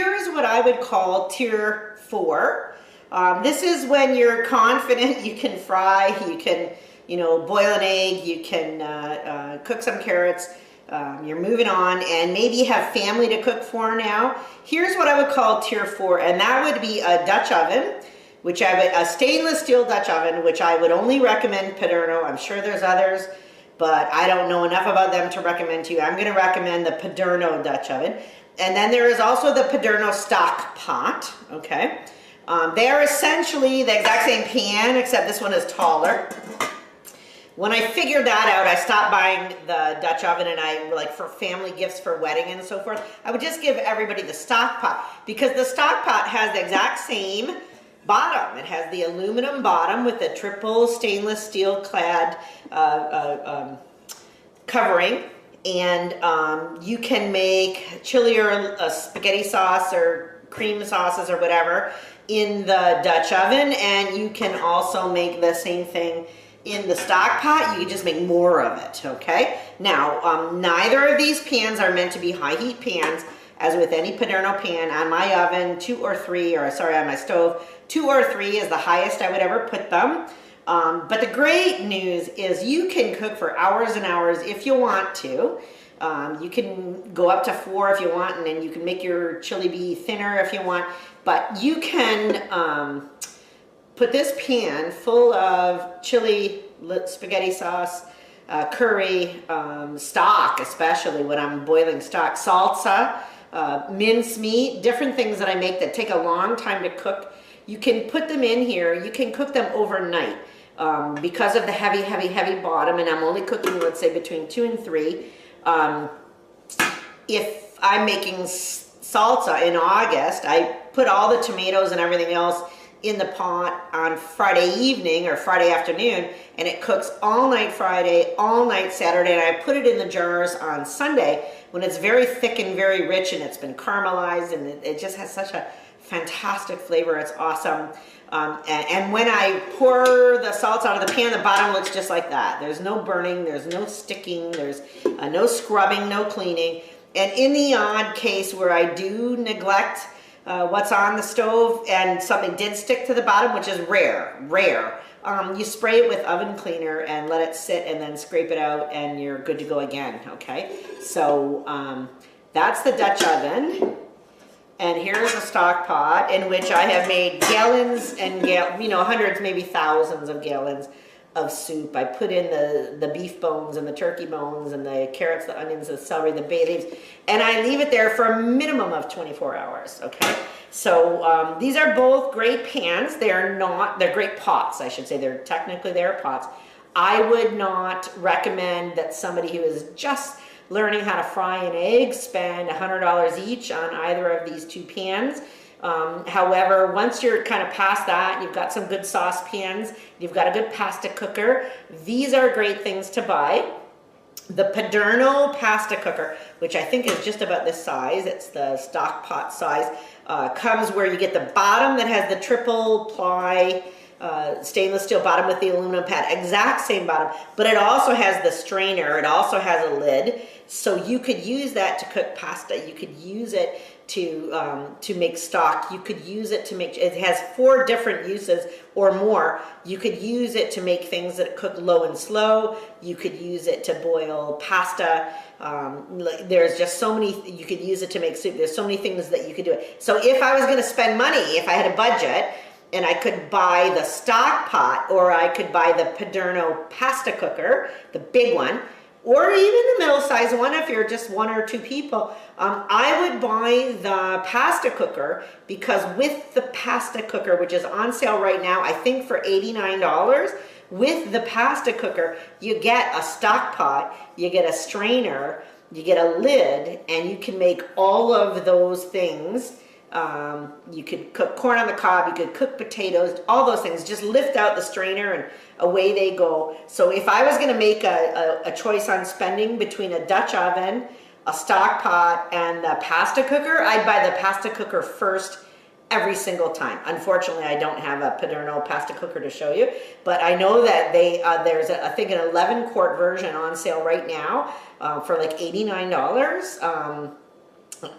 here's what I would call tier 4. This is when you're confident you can fry, you can, boil an egg, you can cook some carrots, you're moving on, and maybe you have family to cook for now. Here's what I would call tier 4, and that would be a Dutch oven, a stainless steel Dutch oven, which I would only recommend Paderno. I'm sure there's others, but I don't know enough about them to recommend to you. I'm going to recommend the Paderno Dutch oven. And then there is also the Paderno stock pot, okay? They are essentially the exact same pan, except this one is taller. When I figured that out, I stopped buying the Dutch oven, and I, like, for family gifts for wedding and so forth, I would just give everybody the stock pot, because the stock pot has the exact same bottom. It has the aluminum bottom with the triple stainless steel clad covering, and you can make chili or spaghetti sauce or cream sauces or whatever in the Dutch oven, and you can also make the same thing in the stock pot. You can just make more of it, okay? Now, neither of these pans are meant to be high heat pans. As with any Paderno pan, on my oven, 2 or 3, or sorry, on my stove, 2 or 3 is the highest I would ever put them. But the great news is you can cook for hours and hours if you want to. You can go up to 4 if you want, and then you can make your chili be thinner if you want. But you can put this pan full of chili, spaghetti sauce, curry, stock, especially when I'm boiling stock, salsa, mince meat, different things that I make that take a long time to cook. You can put them in here. You can cook them overnight because of the heavy, heavy, heavy bottom, and I'm only cooking, let's say, between 2 and 3. If I'm making salsa in August, I put all the tomatoes and everything else in the pot on Friday evening or Friday afternoon, and it cooks all night Friday, all night Saturday, and I put it in the jars on Sunday when it's very thick and very rich, and it's been caramelized, and it just has such a fantastic flavor. It's awesome. And when I pour the salsa out of the pan, the bottom looks just like that. There's no burning, there's no sticking, there's no scrubbing, no cleaning. And in the odd case where I do neglect what's on the stove and something did stick to the bottom, which is rare, you spray it with oven cleaner and let it sit, and then scrape it out, and you're good to go again, okay? So that's the Dutch oven. And here's a stock pot in which I have made gallons and hundreds, maybe thousands of gallons of soup. I put in the beef bones and the turkey bones and the carrots, the onions, the celery, the bay leaves, and I leave it there for a minimum of 24 hours, okay? So these are both great pans. They're great pots, I should say. They're pots. I would not recommend that somebody who is just learning how to fry an egg spend $100 each on either of these 2 pans. However, once you're kind of past that, you've got some good saucepans, you've got a good pasta cooker, these are great things to buy. The Paderno pasta cooker, which I think is just about this size, it's the stock pot size, comes where you get the bottom that has the triple ply stainless steel bottom with the aluminum pad, exact same bottom, but it also has the strainer, it also has a lid, so you could use that to cook pasta, you could use it to make stock, you could use it to make, it has 4 different uses or more. You could use it to make things that cook low and slow, you could use it to boil pasta, there's just so many, you could use it to make soup, there's so many things that you could do it. So if I was going to spend money, if I had a budget, and I could buy the stock pot, or I could buy the Paderno pasta cooker, the big one, or even the middle-sized one if you're just 1 or 2 people, I would buy the pasta cooker, because with the pasta cooker, which is on sale right now, I think for $89, with the pasta cooker, you get a stock pot, you get a strainer, you get a lid, and you can make all of those things. You could cook corn on the cob, you could cook potatoes, all those things. Just lift out the strainer and away they go. So if I was going to make a choice on spending between a Dutch oven, a stock pot, and the pasta cooker, I'd buy the pasta cooker first every single time. Unfortunately, I don't have a Paderno pasta cooker to show you, but I know that there's I think an 11-quart version on sale right now for like $89.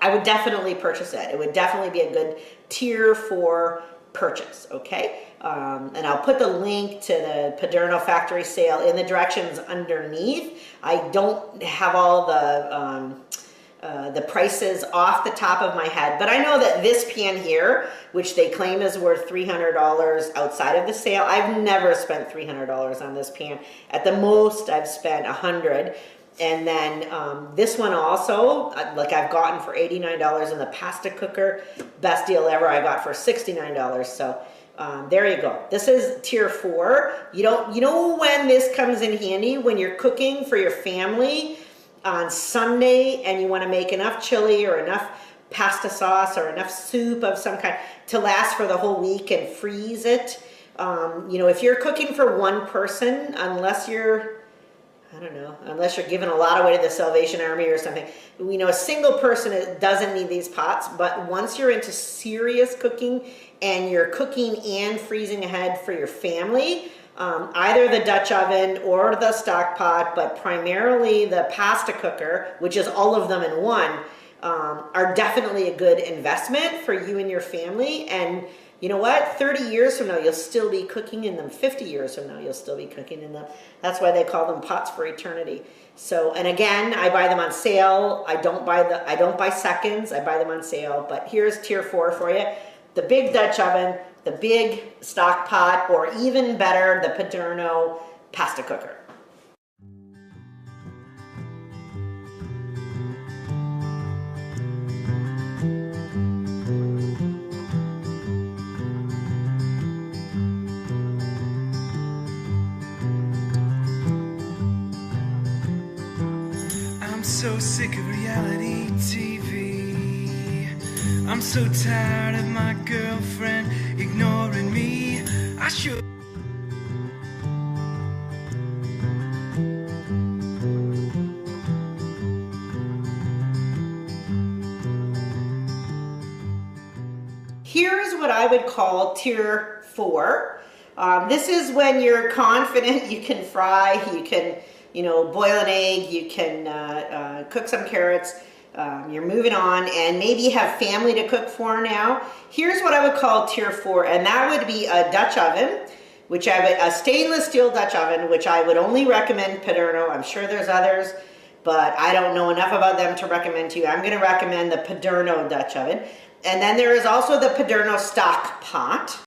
I would definitely purchase it. It would definitely be a good tier 4 purchase, okay? And I'll put the link to the Paderno factory sale in the directions underneath. I don't have all the prices off the top of my head, but I know that this pan here, which they claim is worth $300 outside of the sale, I've never spent $300 on this pan. At the most, I've spent $100. And then this one also, like I've gotten for $89 in the pasta cooker. Best deal ever I got for $69. So there you go. This is tier 4. You know when this comes in handy? When you're cooking for your family on Sunday and you want to make enough chili or enough pasta sauce or enough soup of some kind to last for the whole week and freeze it. You know, if you're cooking for one person, unless you're giving a lot away to the Salvation Army or something. You know, a single person doesn't need these pots, but once you're into serious cooking and you're cooking and freezing ahead for your family, either the Dutch oven or the stock pot, but primarily the pasta cooker, which is all of them in one, are definitely a good investment for you and your family. And you know what? 30 years from now, you'll still be cooking in them. 50 years from now, you'll still be cooking in them. That's why they call them pots for eternity. So, and again, I buy them on sale. I don't buy seconds. I buy them on sale. But here's tier 4 for you. The big Dutch oven, the big stock pot, or even better, the Paderno pasta cooker. I'm so sick of reality TV. I'm so tired of my girlfriend ignoring me. I should. Here's what I would call tier 4. This is when you're confident you can fry, you can boil an egg, you can cook some carrots, you're moving on, and maybe you have family to cook for now. Here's what I would call tier 4, and that would be a Dutch oven, a stainless steel Dutch oven, which I would only recommend Paderno. I'm sure there's others, but I don't know enough about them to recommend to you. I'm going to recommend the Paderno Dutch oven. And then there is also the Paderno stock pot.